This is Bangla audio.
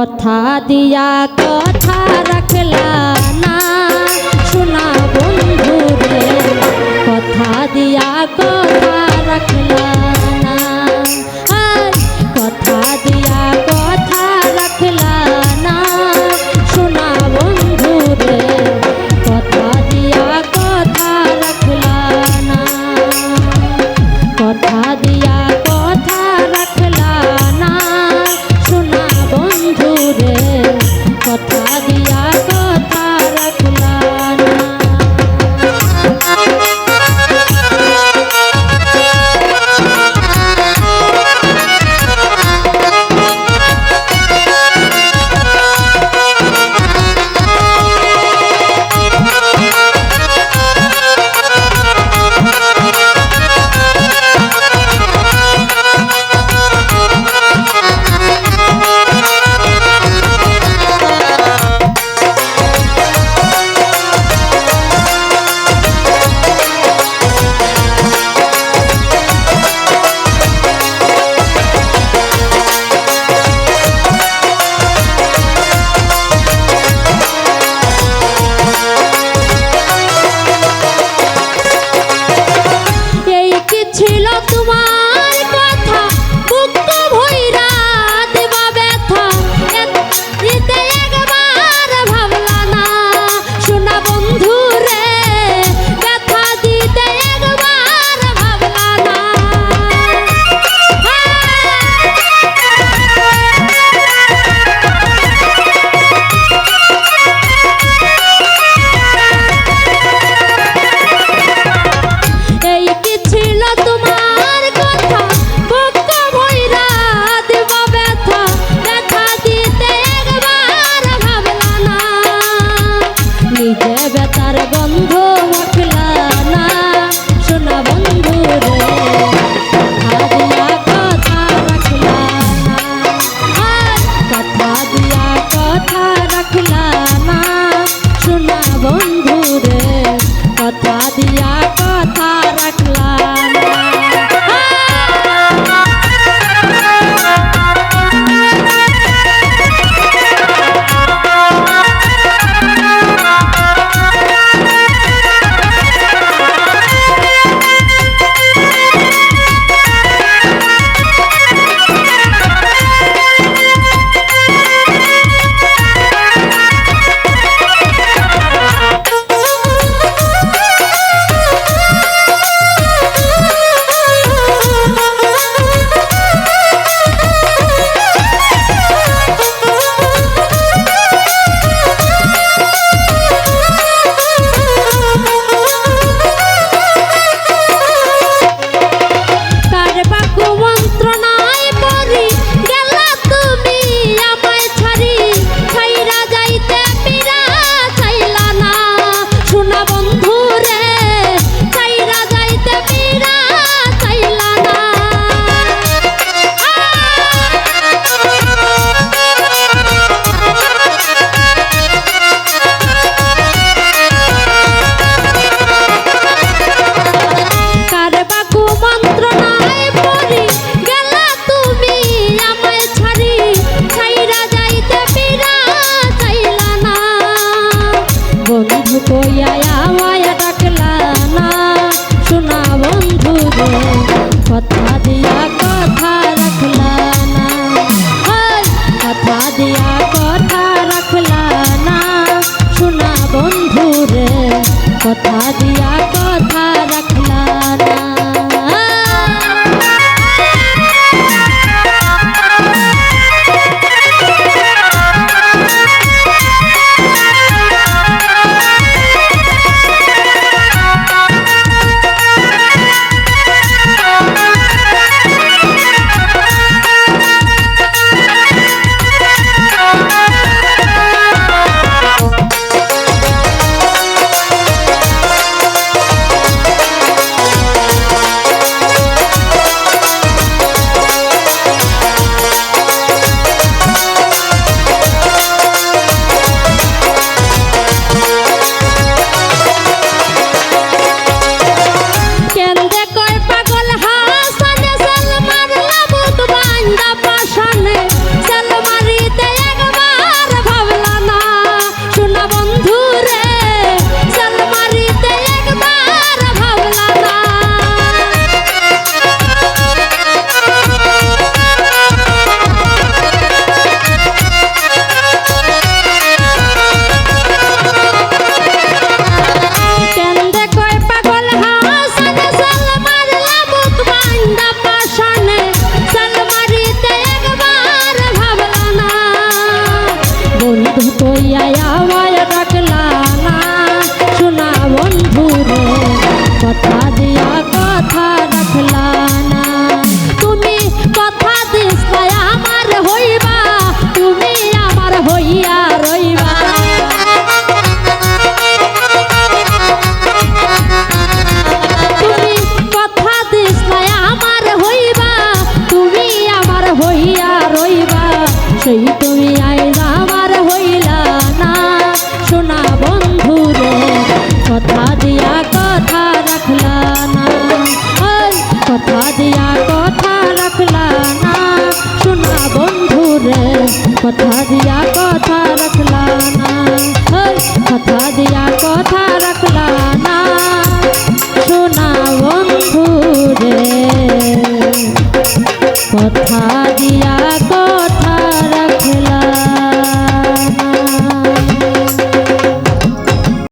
কথা দিয়া কথা রাখলা না শোনা বন্ধু রে, কথা দিয়া কথা রাখলা না, কথা দিয়া কথা রাখলা না শোনা বন্ধু রে, কথা দিয়া কথা রাখলা না, কথা দিয়া কথা রাখলা না শোনা বন্ধু রে, কথা দিয়া কথা রাখলা না। ছিল তোমার কথা বুক ভইরা দেবা ব্যথা, দিতে একবার ভাবলা না শোনা বন্ধু রে, ব্যথা দিতে একবার ভাবলা না। এই কি ছিল তোমার কথা বুক ভইরা দেবা ব্যথা, ব্যথা দিতে একবার ভাবলা না, নিজে ব্যথার গন্ধ মাখলা না শোনা বন্ধু রে, কথা দিয়া কথা রাখলা না, কথা দিয়া কথা রাখলা না শোনা বন্ধু রে, কথা দিয়া কথা রাখলা না। বন্ধু কইয়া আমায় ডাকলা না শোনা বন্ধু রে, কথা দিয়া কথা রাখলা না, কথা দিয়া কথা রাখলা না শোনা বন্ধু রে, কথা দিয়া কথা রাখলা না। কথা দিয়া কথা রাখলা না, কথা